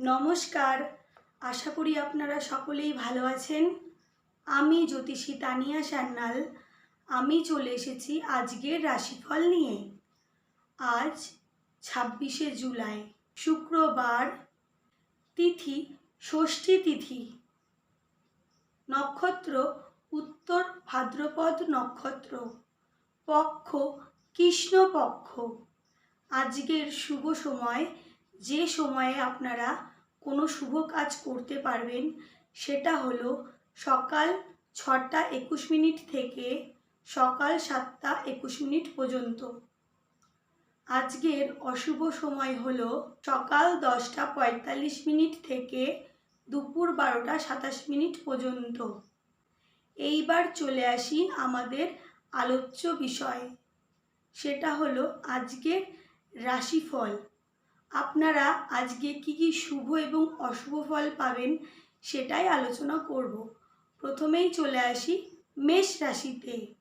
নমস্কার, আশা করি আপনারা সকলেই ভালো আছেন। আমি জ্যোতিষী তানিয়া সান্যাল। আমি চলে এসেছি আজকের রাশিফল নিয়ে। আজ 26শে জুলাই, শুক্রবার, তিথি ষষ্ঠী তিথি, নক্ষত্র উত্তর ভাদ্রপদ নক্ষত্র, পক্ষ কৃষ্ণপক্ষ। আজকের শুভ সময়, যে সময়ে আপনারা কোনো শুভ কাজ করতে পারবেন, সেটা হলো সকাল 6টা 21 মিনিট থেকে সকাল 7টা 21 মিনিট পর্যন্ত। আজকের অশুভ সময় হলো সকাল 10টা 45 মিনিট থেকে দুপুর 12টা 27 মিনিট পর্যন্ত। এইবার চলে আসি আমাদের আলোচ্য বিষয়, সেটা হলো আজকের রাশিফল। আপনারা আজকে কি কি শুভ এবং অশুভ ফল পাবেন সেটাই আলোচনা করব। প্রথমেই চলে আসি মেষ রাশিতে।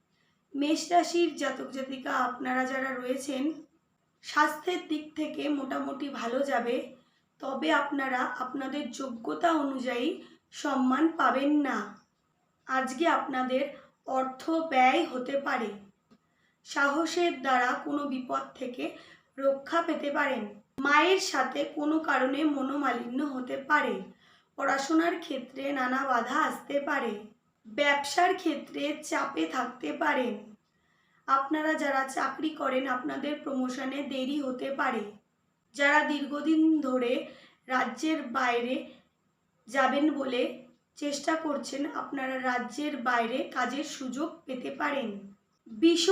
মেষ রাশির জাতক জাতিকা আপনারা যারা রয়েছেন, স্বাস্থ্যের দিক থেকে মোটামুটি ভালো যাবে, তবে আপনারা আপনাদের যোগ্যতা অনুযায়ী সম্মান পাবেন না। আজকে আপনাদের অর্থ ব্যয় হতে পারে। সাহসের দ্বারা কোনো বিপদ থেকে রক্ষা পেতে পারেন। মায়ের সাথে কোনো কারণে মনোমালিন্য হতে পারে। পড়াশোনার ক্ষেত্রে নানা বাধা আসতে পারে। ব্যবসার ক্ষেত্রে চাপে থাকতে পারেন। আপনারা যারা চাকরি করেন, আপনাদের প্রমোশনে দেরি হতে পারে। যারা দীর্ঘদিন ধরে রাজ্যের বাইরে যাবেন বলে চেষ্টা করছেন, আপনারা রাজ্যের বাইরে কাজের সুযোগ পেতে পারেন। বৃষ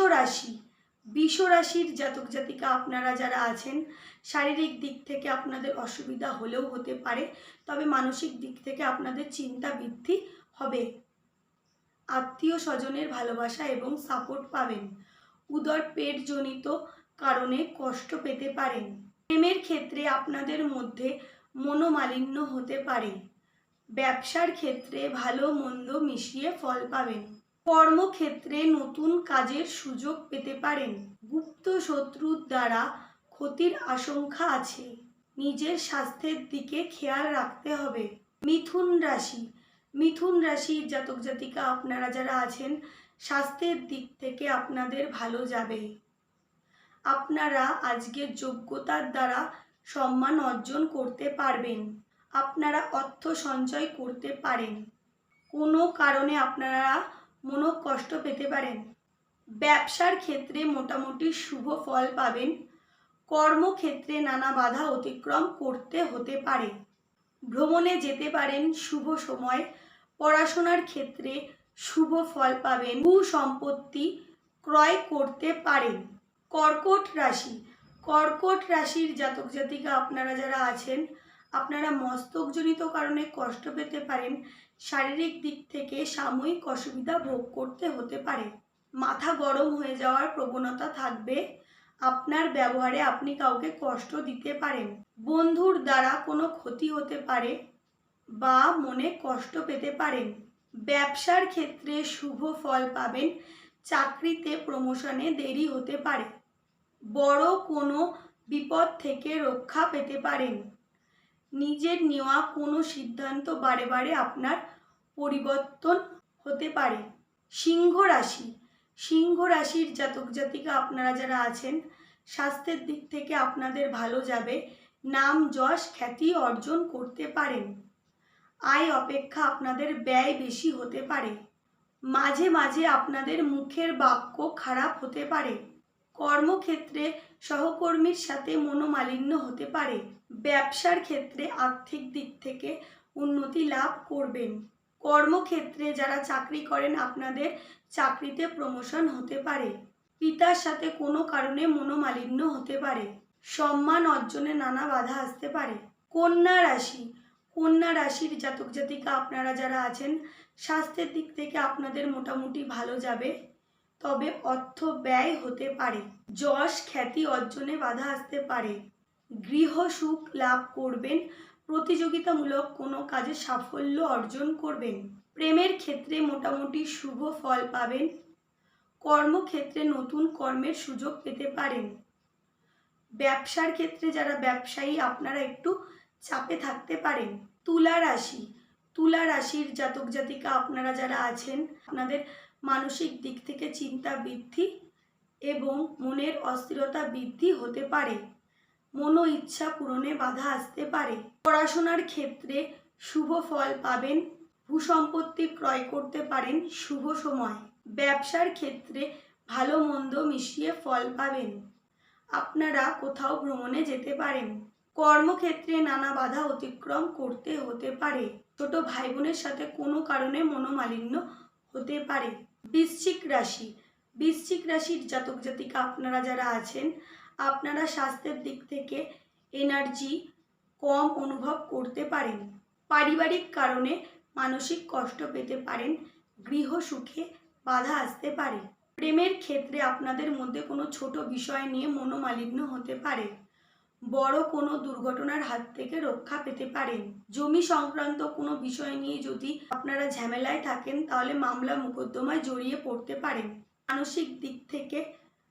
রাশির জাতক জাতিকা আপনারা যারা আছেন, শারীরিক দিক থেকে আপনাদের অসুবিধা হলেও হতে পারে, তবে মানসিক দিক থেকে আপনাদের চিন্তা বৃদ্ধি হবে। আত্মীয় স্বজনের ভালোবাসা এবং সাপোর্ট পাবেন। উদর পেটজনিত কারণে কষ্ট পেতে পারেন। প্রেমের ক্ষেত্রে আপনাদের মধ্যে মনোমালিন্য হতে পারে। ব্যবসার ক্ষেত্রে ভালো মন্দ মিশিয়ে ফল পাবেন। কর্মক্ষেত্রে নতুন কাজের সুযোগ পেতে পারেন। গুপ্ত শত্রুর দ্বারা ক্ষতির আশঙ্কা আছে। নিজের স্বাস্থ্যের দিকে খেয়াল রাখতে হবে। মিথুন রাশির জাতক জাতিকা আপনারা যারা আছেন, স্বাস্থ্যের দিক থেকে আপনাদের ভালো যাবে। আপনারা আজকের যোগ্যতার দ্বারা সম্মান অর্জন করতে পারবেন। আপনারা অর্থ সঞ্চয় করতে পারেন। কোনো কারণে আপনারা মনোকষ্ট পেতে পারেন। ব্যবসার ক্ষেত্রে মোটামুটি শুভ ফল পাবেন। কর্মক্ষেত্রে নানা বাধা অতিক্রম করতে হতে পারে। ভ্রমণে যেতে পারেন শুভ সময়। পড়াশোনার ক্ষেত্রে শুভ ফল পাবেন। ভূ-সম্পত্তি ক্রয় করতে পারেন। কর্কট রাশির জাতক জাতিকা আপনারা যারা আছেন, আপনারা মস্তকজনিত কারণে কষ্ট পেতে পারেন। শারীরিক দিক থেকে সাময়িক অসুবিধা ভোগ করতে হতে পারে। মাথা গরম হয়ে যাওয়ার প্রবণতা থাকবে। আপনার ব্যবহারে আপনি কাউকে কষ্ট দিতে পারেন। বন্ধুর দ্বারা কোনো ক্ষতি হতে পারে বা মনে কষ্ট পেতে পারেন। ব্যবসার ক্ষেত্রে শুভ ফল পাবেন। চাকরিতে প্রমোশনে দেরি হতে পারে। বড় কোনো বিপদ থেকে রক্ষা পেতে পারেন। নিজের নেওয়া কোনো সিদ্ধান্ত বারে বারে আপনার পরিবর্তন হতে পারে। সিংহ রাশির জাতক জাতিকা আপনারা যারা আছেন, স্বাস্থ্যের দিক থেকে আপনাদের ভালো যাবে। নাম যশ খ্যাতি অর্জন করতে পারেন। আয় অপেক্ষা আপনাদের ব্যয় বেশি হতে পারে। মাঝে মাঝে আপনাদের মুখের বাক্য খারাপ হতে পারে। কর্মক্ষেত্রে সহকর্মীর সাথে মনোমালিন্য হতে পারে। ব্যবসার ক্ষেত্রে আর্থিক দিক থেকে উন্নতি লাভ করবেন। কর্মক্ষেত্রে যারা চাকরি করেন, আপনাদের চাকরিতে প্রমোশন হতে পারে। পিতার সাথে কোনো কারণে মনোমালিন্য হতে পারে। সম্মান অর্জনে নানা বাধা আসতে পারে। কন্যা রাশির জাতক জাতিকা আপনারা যারা আছেন, স্বাস্থ্যের দিক থেকে আপনাদের মোটামুটি ভালো যাবে, তবে অর্থ ব্যয় হতে পারে। যশ খ্যাতি অর্জনে বাধা আসতে পারে। গৃহ সুখ লাভ করবেন। প্রতিযোগিতামূলক কোনো কাজে সাফল্য অর্জন করবেন। প্রেমের ক্ষেত্রে মোটামুটি শুভ ফল পাবেন। কর্মক্ষেত্রে নতুন কর্মের সুযোগ পেতে পারেন। ব্যবসার ক্ষেত্রে যারা ব্যবসায়ী, আপনারা একটু চাপে থাকতে পারেন। তুলা রাশি, তুলা রাশির জাতক জাতিকা আপনারা যারা আছেন, আপনাদের মানসিক দিক থেকে চিন্তা বৃদ্ধি এবং মনের অস্থিরতা বৃদ্ধি হতে পারে। মনো ইচ্ছা পূরণে বাধা আসতে পারে। পড়াশোনার ক্ষেত্রে শুভ ফল পাবেন। ভূসম্পত্তি ক্রয় করতে পারেন শুভ সময়। ব্যবসার ক্ষেত্রে ভালো মন্দ মিশিয়ে ফল পাবেন। আপনারা কোথাও ভ্রমণে যেতে পারেন। কর্মক্ষেত্রে নানা বাধা অতিক্রম করতে হতে পারে। ছোট ভাই বোনের সাথে কোনো কারণে মনোমালিন্য হতে পারে। বৃশ্চিক রাশি, বৃশ্চিক রাশির জাতক জাতিকা আপনারা যারা আছেন, আপনারা স্বাস্থ্যের দিক থেকে এনার্জি কম অনুভব করতে পারেন। পারিবারিক কারণে মানসিক কষ্ট পেতে পারেন। গৃহ সুখে বাধা আসতে পারে। প্রেমের ক্ষেত্রে আপনাদের মধ্যে কোনো ছোট বিষয় নিয়ে মনোমালিন্য হতে পারে। বড় কোনো দুর্ঘটনার হাত থেকে রক্ষা পেতে পারেন। জমি সংক্রান্ত কোনো বিষয় নিয়ে যদি আপনারা ঝামেলায় থাকেন তাহলে মামলা মোকদ্দমায় জড়িয়ে পড়তে পারেন। মানসিক দিক থেকে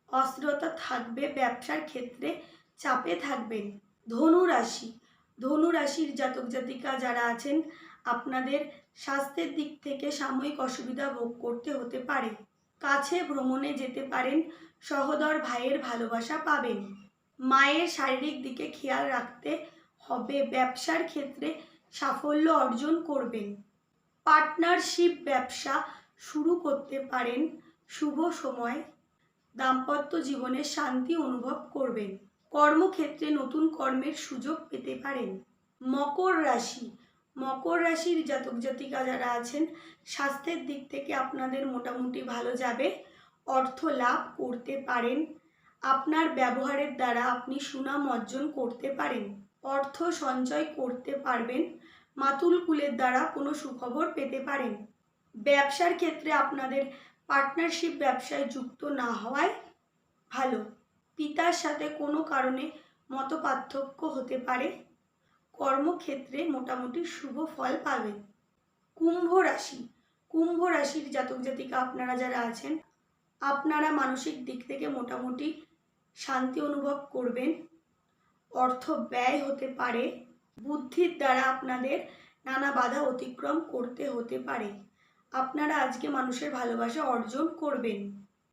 অস্থিরতা থাকবে। ব্যবসার ক্ষেত্রে চাপে থাকবেন। ধনু রাশি, ধনু রাশির জাতক জাতিকা যারা আছেন, আপনাদের স্বাস্থ্যের দিক থেকে সাময়িক অসুবিধা ভোগ করতে হতে পারে। কাছে ভ্রমণে যেতে পারেন। সহোদর ভাইয়ের ভালোবাসা পাবেন। মায়ের শারীরিক দিকে খেয়াল রাখতে হবে। ব্যবসার ক্ষেত্রে সাফল্য অর্জন করবেন। পার্টনারশিপ ব্যবসা শুরু করতে পারেন শুভ সময়। দাম্পত্য জীবনে শান্তি অনুভব করবেন। কর্মক্ষেত্রে নতুন কর্মের সুযোগ পেতে পারেন। মকর রাশি, মকর রাশির জাতক জাতিকা যারা আছেন, স্বাস্থ্যের দিক থেকে আপনাদের মোটামুটি ভালো যাবে। অর্থ লাভ করতে পারেন। আপনার ব্যবহারের দ্বারা আপনি সুনাম অর্জন করতে পারেন। অর্থ সঞ্চয় করতে পারবেন। মাতুল কুলের দ্বারা কোনো সুখবর পেতে পারেন। ব্যবসার ক্ষেত্রে আপনাদের পার্টনারশিপ ব্যবসায় যুক্ত না হওয়ায় ভালো। পিতার সাথে কোনো কারণে মতপার্থক্য হতে পারে। কর্মক্ষেত্রে মোটামুটি শুভ ফল পাবেন। কুম্ভ রাশি, কুম্ভ রাশির জাতক জাতিকা আপনারা যারা আছেন, আপনারা মানসিক দিক থেকে মোটামুটি শান্তি অনুভব করবেন। অর্থ ব্যয় হতে পারে। বুদ্ধির দ্বারা আপনাদের নানা বাধা অতিক্রম করতে হতে পারে। আপনারা আজকে মানুষের ভালোবাসা অর্জন করবেন।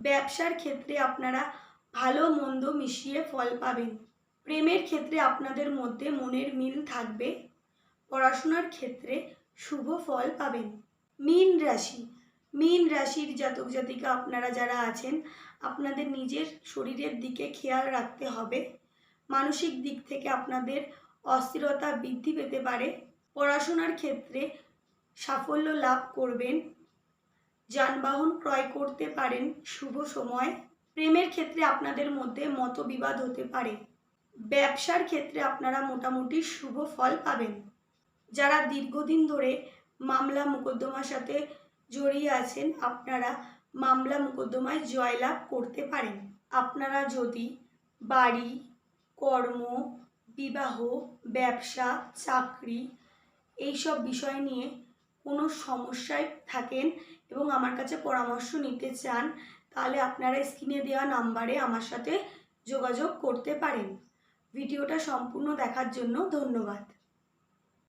ব্যবসার ক্ষেত্রে আপনারা ভালো মন্দ মিশিয়ে ফল পাবেন। প্রেমের ক্ষেত্রে আপনাদের মধ্যে মনের মিল থাকবে। পড়াশোনার ক্ষেত্রে শুভ ফল পাবেন। মীন রাশি, মীন রাশির জাতক জাতিকা আপনারা যারা আছেন, আপনাদের নিজের শরীরের দিকে খেয়াল রাখতে হবে। মানসিক দিক থেকে আপনাদের অস্থিরতা বৃদ্ধি পেতে পারে। পড়াশোনার ক্ষেত্রে সাফল্য লাভ করবেন। যানবাহন ক্রয় করতে পারেন শুভ সময়। প্রেমের ক্ষেত্রে আপনাদের মধ্যে মতবিবাদ হতে পারে। ব্যবসার ক্ষেত্রে আপনারা মোটামুটি শুভ ফল পাবেন। যারা দীর্ঘদিন ধরে মামলা মোকদ্দমার সাথে জড়িয়ে আছেন, আপনারা মামলা মোকদ্দমায় জয়লাভ করতে পারেন। আপনারা যদি বাড়ি, কর্ম, বিবাহ, ব্যবসা, চাকরি এইসব বিষয় নিয়ে কোনো সমস্যায় থাকেন এবং আমার কাছে পরামর্শ নিতে চান, তাহলে আপনারা স্ক্রিনে দেওয়া নাম্বারে আমার সাথে যোগাযোগ করতে পারেন। ভিডিওটা সম্পূর্ণ দেখার জন্য ধন্যবাদ।